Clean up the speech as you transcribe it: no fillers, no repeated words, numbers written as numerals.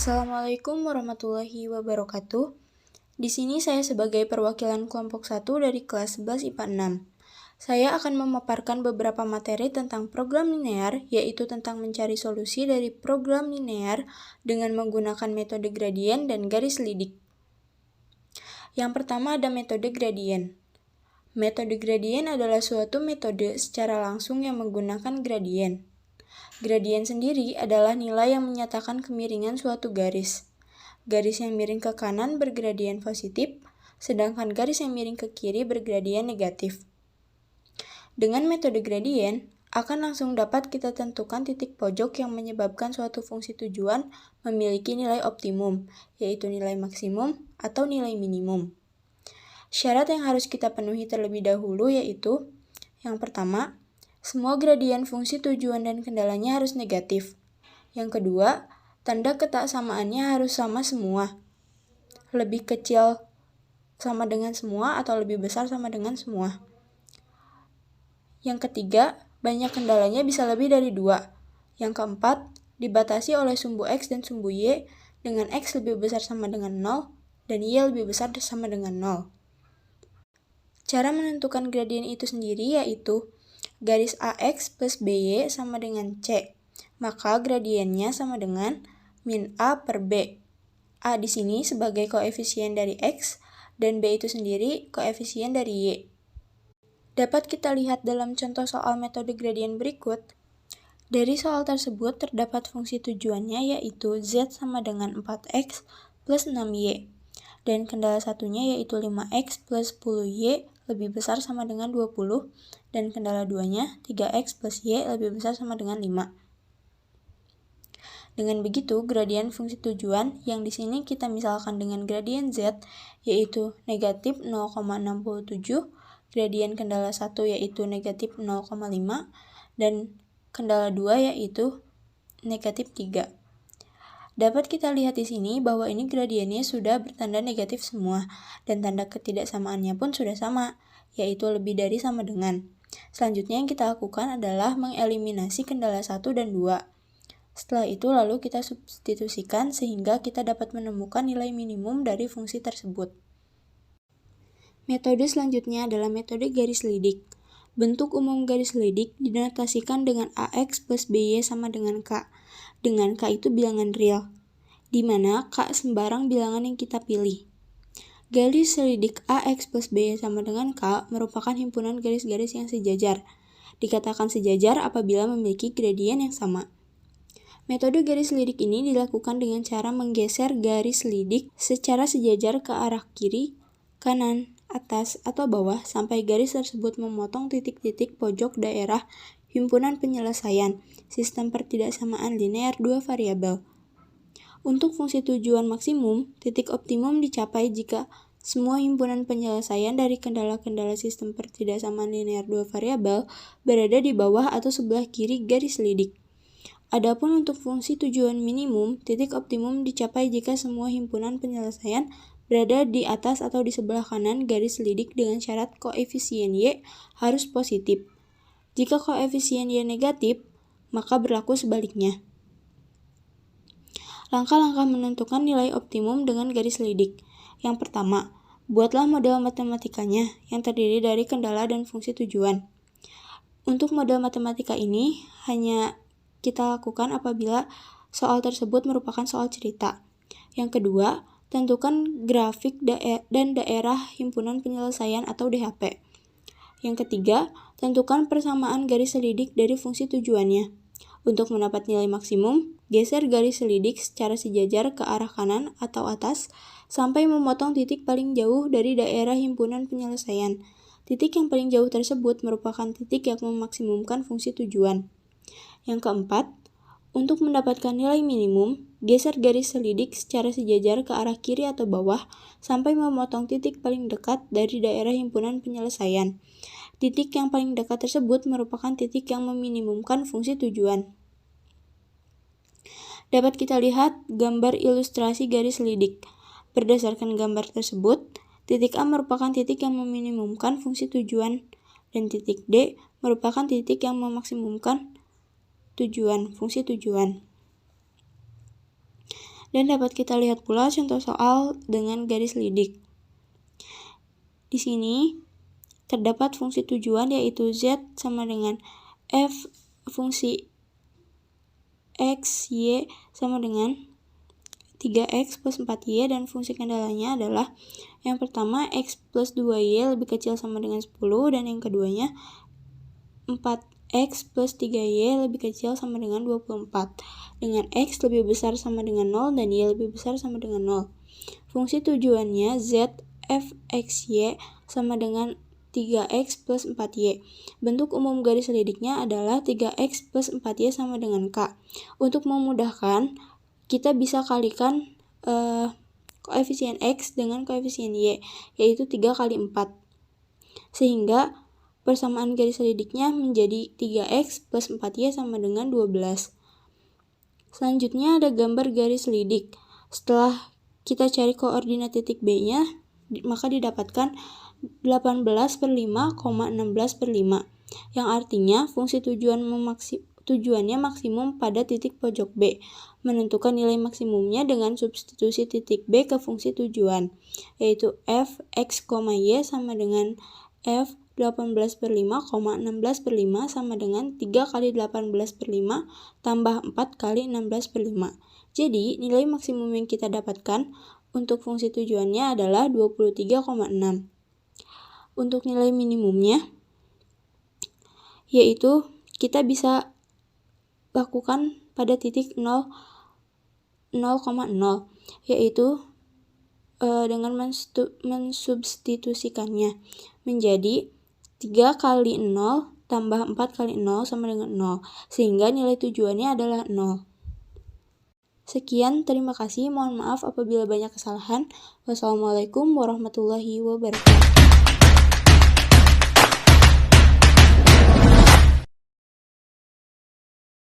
Assalamualaikum warahmatullahi wabarakatuh. Di sini saya sebagai perwakilan kelompok 1 dari kelas 11 IPA 6. Saya akan memaparkan beberapa materi tentang program linear, yaitu tentang mencari solusi dari program linear dengan menggunakan metode gradien dan garis lidik. Yang pertama ada metode gradien. Metode gradien adalah suatu metode secara langsung yang menggunakan gradien. Gradien sendiri adalah nilai yang menyatakan kemiringan suatu garis. Garis yang miring ke kanan bergradien positif, sedangkan garis yang miring ke kiri bergradien negatif. Dengan metode gradien, akan langsung dapat kita tentukan titik pojok yang menyebabkan suatu fungsi tujuan memiliki nilai optimum, yaitu nilai maksimum atau nilai minimum. Syarat yang harus kita penuhi terlebih dahulu yaitu, yang pertama, semua gradien fungsi tujuan dan kendalanya harus negatif. Yang kedua, tanda ketaksamaannya harus sama semua. Lebih kecil sama dengan semua atau lebih besar sama dengan semua. Yang ketiga, banyak kendalanya bisa lebih dari 2. Yang keempat, dibatasi oleh sumbu X dan sumbu Y dengan X lebih besar sama dengan 0 dan Y lebih besar sama dengan 0. Cara menentukan gradien itu sendiri yaitu garis AX plus BY sama dengan C, maka gradiennya sama dengan min A per B. A di sini sebagai koefisien dari X, dan B itu sendiri koefisien dari Y. Dapat kita lihat dalam contoh soal metode gradien berikut. Dari soal tersebut terdapat fungsi tujuannya yaitu Z sama dengan 4X plus 6Y, dan kendala satunya yaitu 5X plus 10Y lebih besar sama dengan 20, dan kendala 2-nya 3X plus Y lebih besar sama dengan 5. Dengan begitu, gradien fungsi tujuan yang di sini kita misalkan dengan gradien Z yaitu negatif 0,67, gradien kendala 1 yaitu negatif 0,5, dan kendala 2 yaitu negatif 3. Dapat kita lihat di sini bahwa ini gradiennya sudah bertanda negatif semua, dan tanda ketidaksamaannya pun sudah sama, yaitu lebih dari sama dengan. Selanjutnya yang kita lakukan adalah mengeliminasi kendala 1 dan 2. Setelah itu lalu kita substitusikan sehingga kita dapat menemukan nilai minimum dari fungsi tersebut. Metode selanjutnya adalah metode garis lidik. Bentuk umum garis lidik dinotasikan dengan AX plus BY sama dengan K, dengan K itu bilangan real, di mana K sembarang bilangan yang kita pilih. Garis lidik AX plus BY sama dengan K merupakan himpunan garis-garis yang sejajar. Dikatakan sejajar apabila memiliki gradien yang sama. Metode garis lidik ini dilakukan dengan cara menggeser garis lidik secara sejajar ke arah kiri, kanan, atas, atau bawah sampai garis tersebut memotong titik-titik pojok daerah himpunan penyelesaian sistem pertidaksamaan linear dua variabel. Untuk fungsi tujuan maksimum, titik optimum dicapai jika semua himpunan penyelesaian dari kendala-kendala sistem pertidaksamaan linear dua variabel berada di bawah atau sebelah kiri garis lidik. Adapun untuk fungsi tujuan minimum, titik optimum dicapai jika semua himpunan penyelesaian berada di atas atau di sebelah kanan garis lidik dengan syarat koefisien Y harus positif. Jika koefisien Y negatif, maka berlaku sebaliknya. Langkah-langkah menentukan nilai optimum dengan garis lidik. Yang pertama, buatlah model matematikanya yang terdiri dari kendala dan fungsi tujuan. Untuk model matematika ini hanya kita lakukan apabila soal tersebut merupakan soal cerita. Yang kedua, tentukan grafik dan daerah himpunan penyelesaian atau DHP. Yang ketiga, tentukan persamaan garis lidik dari fungsi tujuannya. Untuk mendapat nilai maksimum, geser garis lidik secara sejajar ke arah kanan atau atas sampai memotong titik paling jauh dari daerah himpunan penyelesaian. Titik yang paling jauh tersebut merupakan titik yang memaksimumkan fungsi tujuan. Yang keempat, untuk mendapatkan nilai minimum, geser garis lidik secara sejajar ke arah kiri atau bawah sampai memotong titik paling dekat dari daerah himpunan penyelesaian. Titik yang paling dekat tersebut merupakan titik yang meminimumkan fungsi tujuan. Dapat kita lihat gambar ilustrasi garis lidik. Berdasarkan gambar tersebut, titik A merupakan titik yang meminimumkan fungsi tujuan, dan titik D merupakan titik yang memaksimumkan fungsi tujuan. Dan dapat kita lihat pula contoh soal dengan garis lidik. Di sini terdapat fungsi tujuan yaitu z sama dengan f fungsi x, y sama dengan 3x plus 4y, dan fungsi kendalanya adalah yang pertama x plus 2y lebih kecil sama dengan 10, dan yang keduanya 4x plus 3y lebih kecil sama dengan 24, dengan x lebih besar sama dengan 0 dan y lebih besar sama dengan 0. Fungsi tujuannya z f x y sama dengan 3x plus 4y. Bentuk umum garis lidiknya adalah 3x plus 4y sama dengan k. Untuk memudahkan, kita bisa kalikan koefisien x dengan koefisien y, yaitu 3 kali 4. Sehingga persamaan garis lidiknya menjadi 3x plus 4y sama dengan 12. Selanjutnya ada gambar garis lidik. Setelah kita cari koordinat titik B-nya, maka didapatkan 18/5,16/5, yang artinya fungsi tujuannya maksimum pada titik pojok B. Menentukan nilai maksimumnya dengan substitusi titik B ke fungsi tujuan, yaitu f x, y sama dengan f 18/5,16/5 sama dengan 3 kali 18/5 tambah 4 kali 16/5. Jadi, nilai maksimum yang kita dapatkan untuk fungsi tujuannya adalah 23,6. Untuk nilai minimumnya, yaitu kita bisa lakukan pada titik 0,0, yaitu dengan mensubstitusikannya menjadi 3 kali 0 tambah 4 kali 0 sama dengan 0, sehingga nilai tujuannya adalah 0. Sekian, terima kasih. Mohon maaf apabila banyak kesalahan. Wassalamualaikum warahmatullahi wabarakatuh.